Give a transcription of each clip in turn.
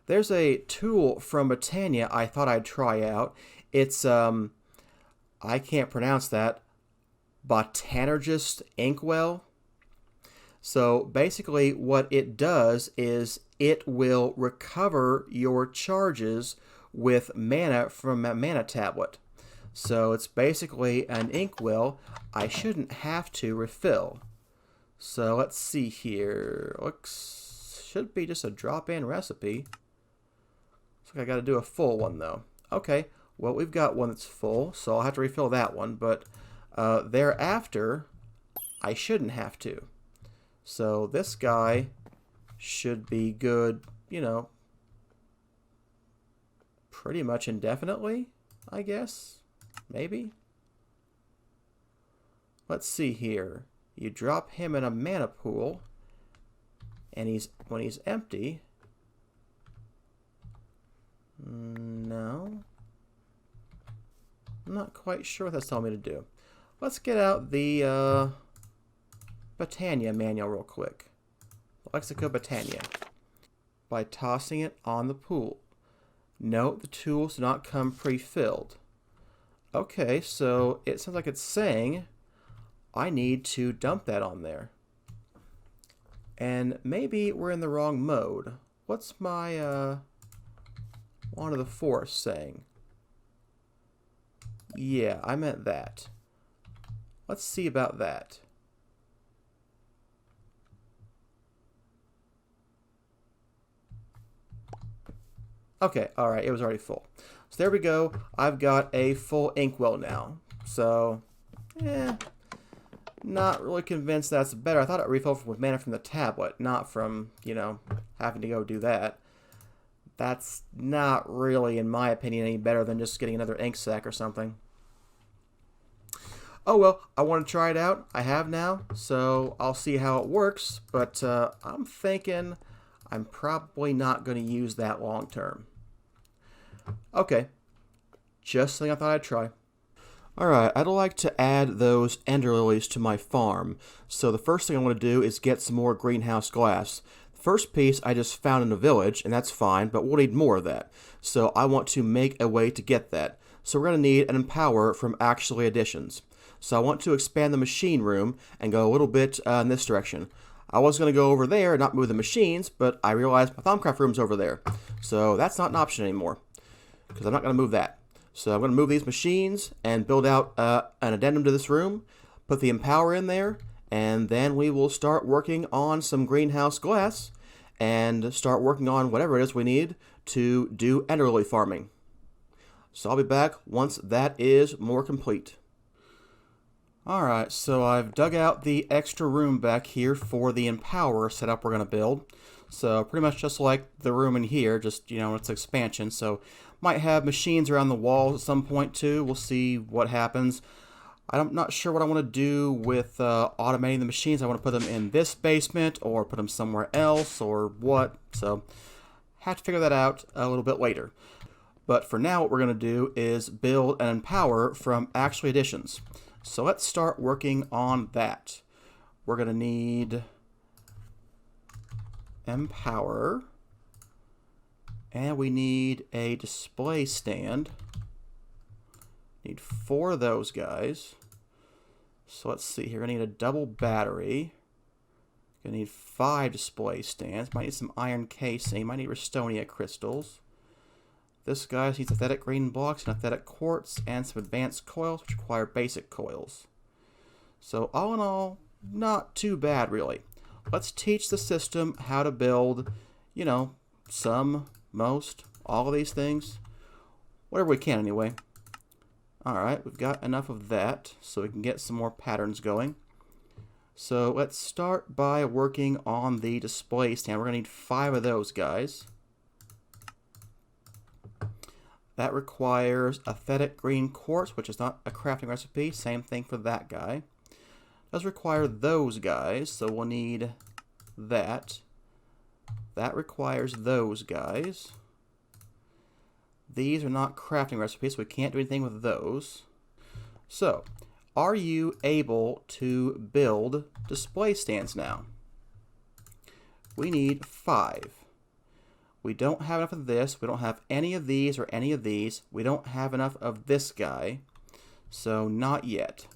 there's a tool from Britannia I thought I'd try out. It's, I can't pronounce that, Botanergist Inkwell. So basically what it does is it will recover your charges with mana from a mana tablet. So it's basically an inkwell I shouldn't have to refill. So let's see here. Looks should be just a drop-in recipe. Looks like I got to do a full one though. Okay, well we've got one that's full, so I'll have to refill that one. But thereafter, I shouldn't have to. So this guy should be good, you know, pretty much indefinitely, I guess. Maybe. Let's see here. You drop him in a mana pool, and when he's empty. No. I'm not quite sure what that's telling me to do. Let's get out the Britannia manual real quick. Lexica Britannia. By tossing it on the pool. Note the tools do not come pre-filled. Okay, so it sounds like it's saying I need to dump that on there. And maybe we're in the wrong mode. What's my Wand of the Forest saying? Yeah, I meant that. Let's see about that. Okay, alright, it was already full. So there we go. I've got a full inkwell now. So, not really convinced that's better. I thought it refilled with mana from the tablet, not from, you know, having to go do that. That's not really, in my opinion, any better than just getting another ink sac or something. Oh well, I want to try it out. I have now, so I'll see how it works. But I'm thinking I'm probably not going to use that long term. Okay, just something I thought I'd try. Alright, I'd like to add those ender lilies to my farm. So the first thing I want to do is get some more greenhouse glass. The first piece I just found in the village, and that's fine, but we'll need more of that. So I want to make a way to get that. So we're going to need an empower from Actually Additions. So I want to expand the machine room and go a little bit in this direction. I was going to go over there and not move the machines, but I realized my Thaumcraft room's over there. So that's not an option anymore, because I'm not going to move that. So I'm going to move these machines and build out an addendum to this room, put the empower in there, and then we will start working on some greenhouse glass and start working on whatever it is we need to do ender lily farming. So I'll be back once that is more complete. Alright, so I've dug out the extra room back here for the empower setup we're going to build. So pretty much just like the room in here, just, you know, it's expansion. So might have machines around the walls at some point too. We'll see what happens. I'm not sure what I want to do with automating the machines. I want to put them in this basement or put them somewhere else or what. So have to figure that out a little bit later. But for now, what we're going to do is build an empower from Actually Additions. So let's start working on that. We're going to need empower, and we need a display stand. Need 4 of those guys. So let's see here. We're going to need a double battery. Going to need 5 display stands. Might need some iron casing. Might need Restonia crystals. This guy needs aesthetic green blocks and aesthetic quartz and some advanced coils, which require basic coils. So all in all, not too bad really. Let's teach the system how to build, you know, some, most, all of these things. Whatever we can anyway. Alright, we've got enough of that so we can get some more patterns going. So let's start by working on the display stand. We're going to need 5 of those guys. That requires aesthetic green quartz, which is not a crafting recipe. Same thing for that guy. Does require those guys, so we'll need that. That requires those guys. These are not crafting recipes, so we can't do anything with those. So, are you able to build display stands now? We need 5. We don't have enough of this. We don't have any of these or any of these. We don't have enough of this guy. So not yet.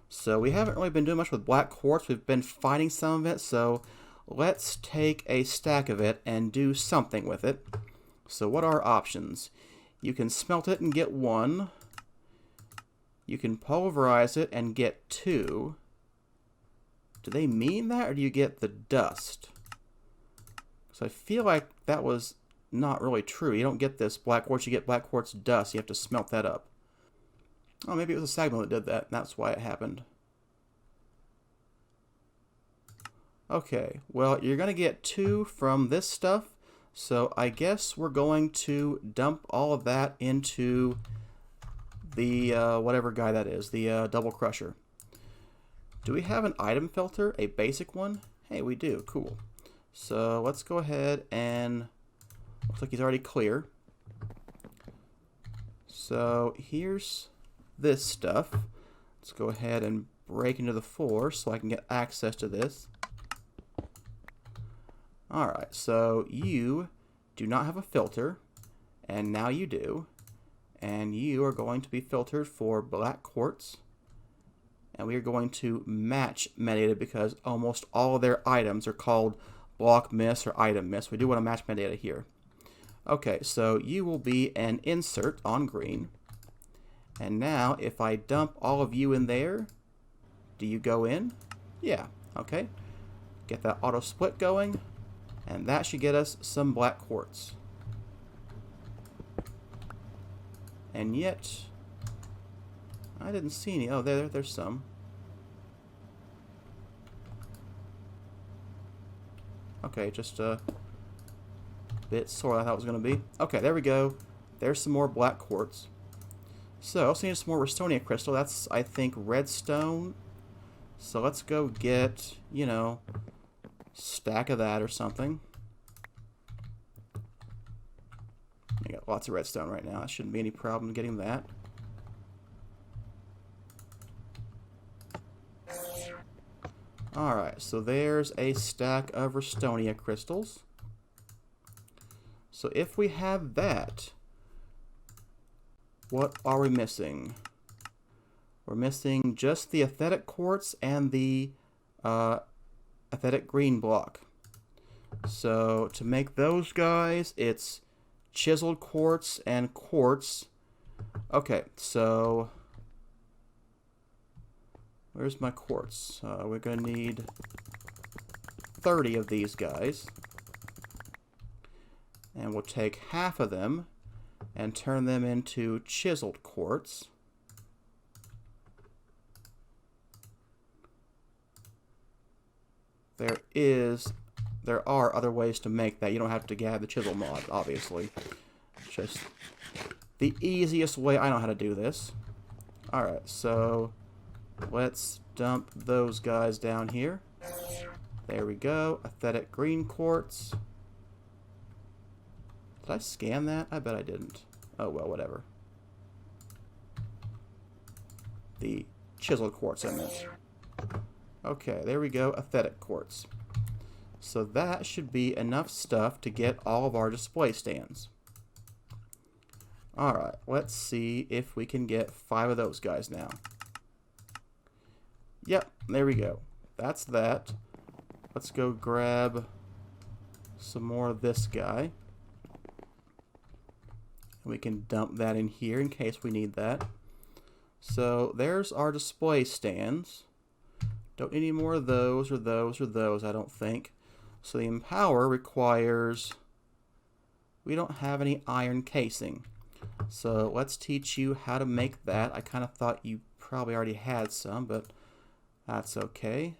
So we haven't really been doing much with black quartz. We've been finding some of it. So let's take a stack of it and do something with it. So what are options? You can smelt it and get 1. You can pulverize it and get 2. Do they mean that, or do you get the dust? So I feel like that was not really true. You don't get this black quartz, you get black quartz dust. You have to smelt that up. Oh, maybe it was a Sagmo that did that, and that's why it happened. Okay, well, you're going to get 2 from this stuff, so I guess we're going to dump all of that into the whatever guy that is, the double crusher. Do we have an item filter, a basic one? Hey, we do. Cool. So let's go ahead and looks like he's already clear. So here's this stuff. Let's go ahead and break into the 4 so I can get access to this. Alright, so you do not have a filter, and now you do. And you are going to be filtered for black quartz. And we are going to match metadata because almost all of their items are called block miss or item miss. We do want to match metadata here. Okay, so you will be an insert on green. And now if I dump all of you in there, do you go in? Yeah, okay. Get that auto split going, and that should get us some black quartz. And yet, I didn't see any. Oh, there's some. Okay, just a bit sore I thought it was going to be. Okay, there we go. There's some more black quartz. So, I also need some more Restonia crystal. That's, I think, redstone. So let's go get, you know, stack of that or something. I got lots of redstone right now. It shouldn't be any problem getting that. Alright, so there's a stack of Restonia crystals. So if we have that, what are we missing? We're missing just the aesthetic quartz and the aesthetic green block. So to make those guys, it's chiseled quartz and quartz. Okay, so where's my quartz? We're going to need 30 of these guys. And we'll take half of them and turn them into chiseled quartz. There are other ways to make that. You don't have to have the chisel mod, obviously. Just the easiest way I know how to do this. Alright, so let's dump those guys down here. There we go. Aesthetic green quartz. Did I scan that? I bet I didn't. Oh well, whatever. The chiseled quartz, I meant. Okay, there we go. Aesthetic quartz. So that should be enough stuff to get all of our display stands. Alright, let's see if we can get 5 of those guys now. Yep, there we go. That's that. Let's go grab some more of this guy. We can dump that in here in case we need that. So there's our display stands. Don't need any more of those or those or those, I don't think. So the Empower requires... we don't have any iron casing. So let's teach you how to make that. I kind of thought you probably already had some, but that's okay.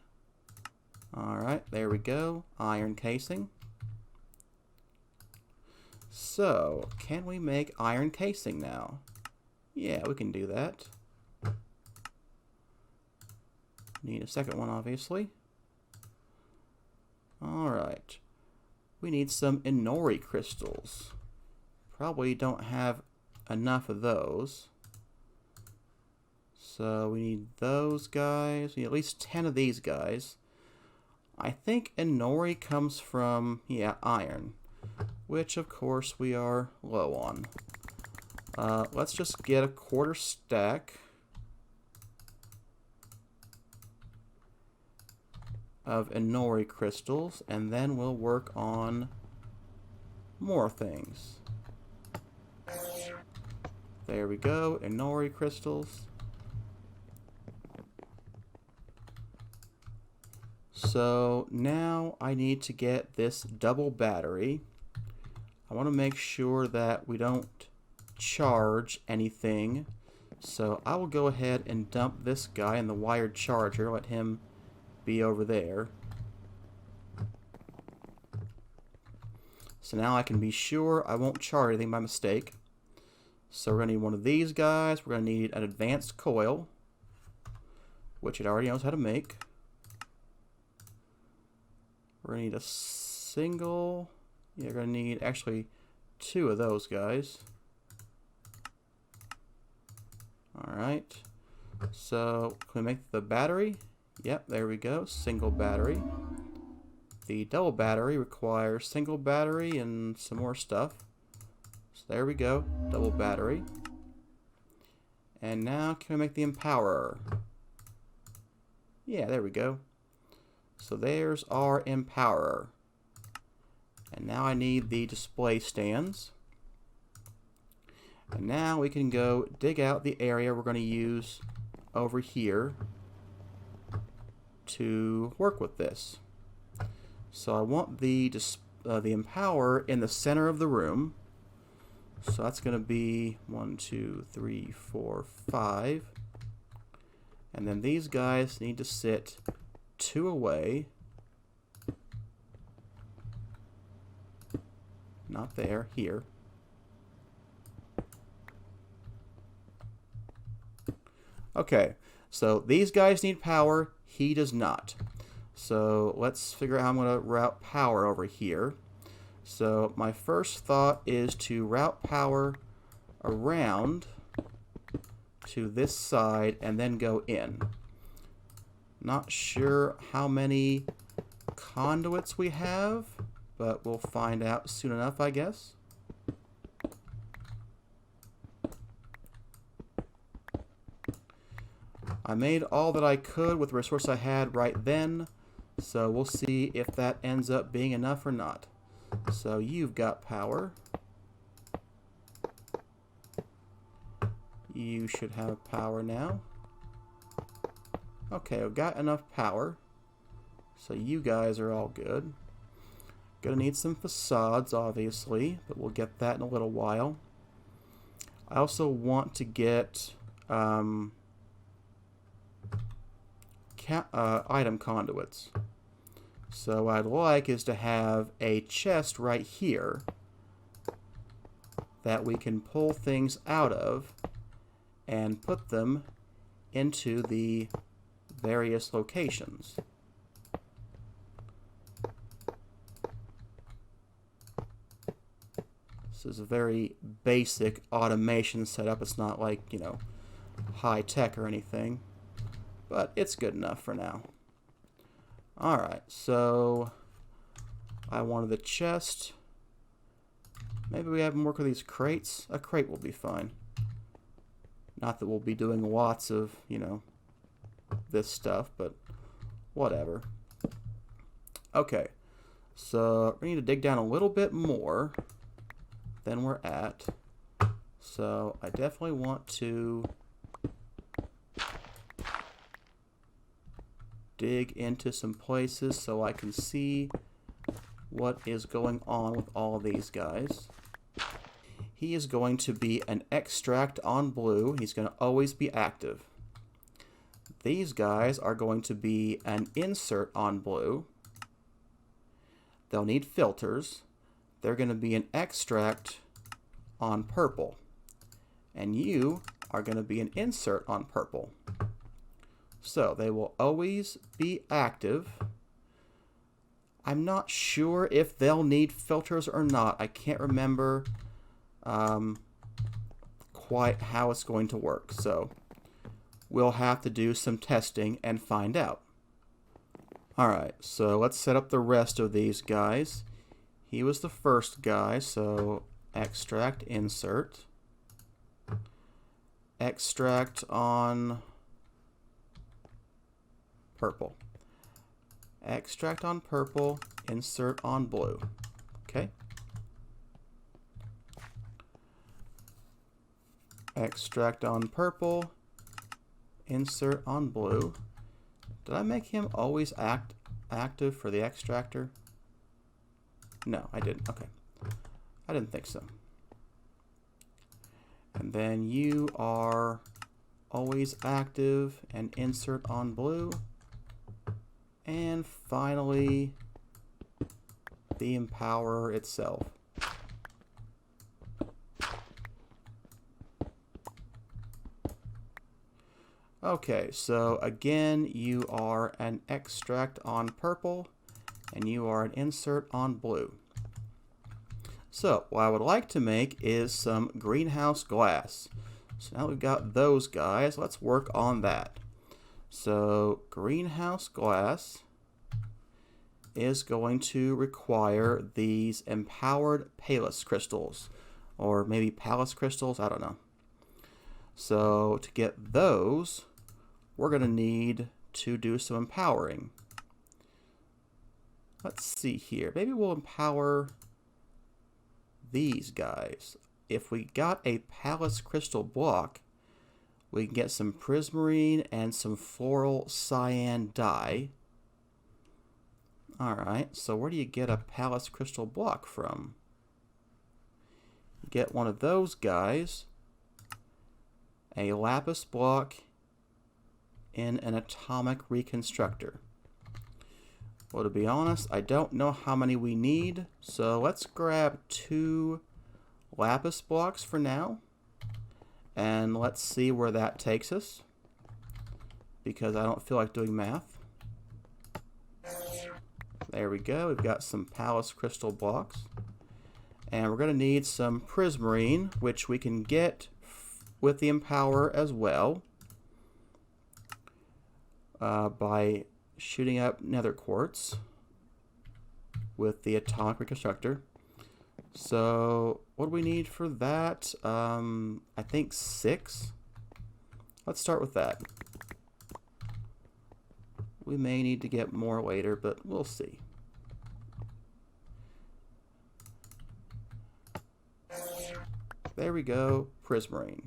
Alright, there we go. Iron casing. So, can we make iron casing now? Yeah, we can do that. Need a second one, obviously. Alright. We need some Inori crystals. Probably don't have enough of those. So we need those guys. We need at least 10 of these guys. I think Inori comes from, yeah, iron. which of course we are low on. Let's just get a quarter stack of Inori crystals, and then we'll work on more things. There we go, Inori crystals. So now I need to get this double battery. I want to make sure that we don't charge anything. So I will go ahead and dump this guy in the wired charger, let him be over there. So now I can be sure I won't charge anything by mistake. So we're going to need one of these guys. We're going to need an advanced coil, which it already knows how to make. We're going to need a single. Yeah, we're going to need actually 2 of those guys. Alright. So, can we make the battery? Yep, there we go. Single battery. The double battery requires single battery and some more stuff. So there we go. Double battery. And now, can we make the empowerer? Yeah, there we go. So there's our empowerer. And now I need the display stands. And now we can go dig out the area we're going to use over here to work with this. So I want the empowerer in the center of the room. So that's going to be 1, 2, 3, 4, 5. And then these guys need to sit 2 away. Not there, here. Okay, so these guys need power, he does not. So let's figure out how I'm going to route power over here. So my first thought is to route power around to this side and then go in. Not sure how many conduits we have, but we'll find out soon enough, I guess. I made all that I could with the resource I had right then, so we'll see if that ends up being enough or not. So you've got power. You should have power now. Okay, I've got enough power, so you guys are all good. Gonna need some facades, obviously, but we'll get that in a little while. I also want to get item conduits. So what I'd like is to have a chest right here that we can pull things out of and put them into the various locations. This is a very basic automation setup. It's not like, you know, high tech or anything, but it's good enough for now. Alright, so I wanted the chest. Maybe we have more of these crates. A crate will be fine. Not that we'll be doing lots of, you know, this stuff, but whatever. Okay, so we need to dig down a little bit more than we're at. So I definitely want to dig into some places so I can see what is going on with all of these guys. He is going to be an extract on blue. He's going to always be active. These guys are going to be an insert on blue. They'll need filters. They're going to be an extract on purple. And you are going to be an insert on purple. So they will always be active. I'm not sure if they'll need filters or not. I can't remember quite how it's going to work. So we'll have to do some testing and find out. Alright, so let's set up the rest of these guys. he was the first guy, so extract, insert. Extract on purple. Extract on purple, insert on blue. Okay. Extract on purple, insert on blue. Did I make him always active for the extractor? No, I didn't. Okay. I didn't think so. And then you are always active and insert on blue. And finally, the Empower itself. Okay, so again, you are an extract on purple, and you are an insert on blue. So, what I would like to make is some greenhouse glass. So now we've got those guys, let's work on that. So, greenhouse glass is going to require these empowered Pallas crystals, or maybe Pallas crystals, I don't know. So, to get those, we're going to need to do some empowering. Let's see here. Maybe we'll empower these guys. If we got a Pallas crystal block, we can get some prismarine and some floral cyan dye. Alright, so where do you get a Pallas crystal block from? You get one of those guys, a lapis block, in an atomic reconstructor. Well, to be honest, I don't know how many we need, so let's grab 2 lapis blocks for now, and let's see where that takes us, because I don't feel like doing math. There we go, we've got some Pallas crystal blocks, and we're going to need some prismarine, which we can get with the Empower as well, by shooting up nether quartz with the atomic reconstructor. So what do we need for that? I think 6. Let's start with that. We may need to get more later, but we'll see. There we go, prismarine.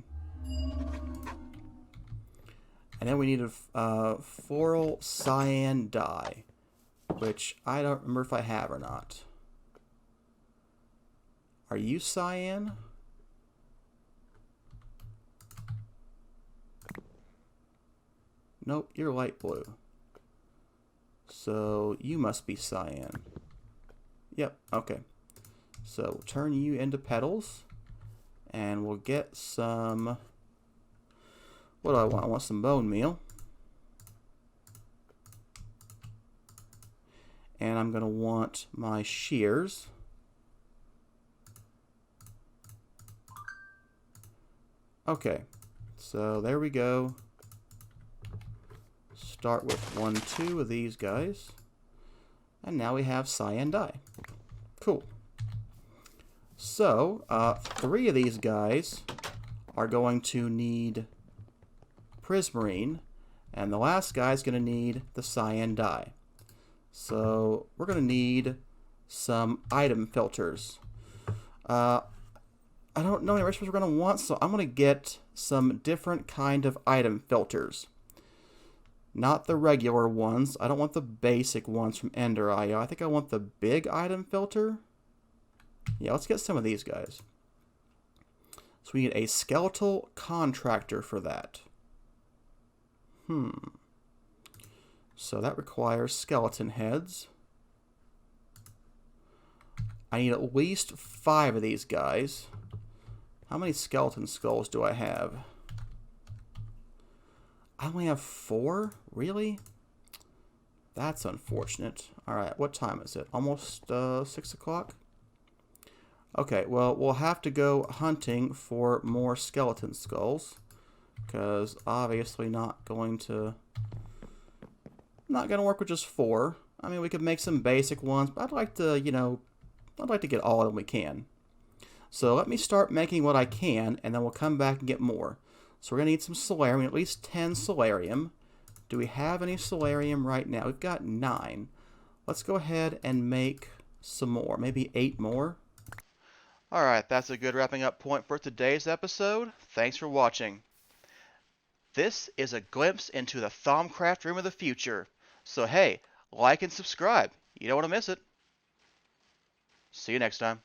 And then we need a floral cyan dye, which I don't remember if I have or not. Are you cyan? Nope, you're light blue. So you must be cyan. Yep, okay. So we'll turn you into petals, and we'll get some... What do I want? I want some bone meal. And I'm going to want my shears. Okay, so there we go. Start with 1, 2 of these guys. And now we have cyan dye. Cool. So, 3 of these guys are going to need prismarine, and the last guy is going to need the cyan dye. So we're going to need some item filters. I don't know any recipes we're going to want, so I'm going to get some different kind of item filters. Not the regular ones. I don't want the basic ones from Ender.io. I think I want the big item filter. Yeah, let's get some of these guys. So we need a skeletal contractor for that. So that requires skeleton heads. I need at least 5 of these guys. How many skeleton skulls do I have? I only have 4? Really? That's unfortunate. Alright, what time is it? Almost 6 o'clock? Okay, well, we'll have to go hunting for more skeleton skulls, because obviously not going to work with just 4. I mean, we could make some basic ones, but I'd like to, you know, I'd like to get all of them we can. So let me start making what I can, and then we'll come back and get more. So we're going to need some solarium, at least 10 solarium. Do we have any solarium right now? We've got 9. Let's go ahead and make some more, maybe 8 more. Alright, that's a good wrapping up point for today's episode. Thanks for watching. This is a glimpse into the Thaumcraft room of the future. So hey, like and subscribe. You don't want to miss it. See you next time.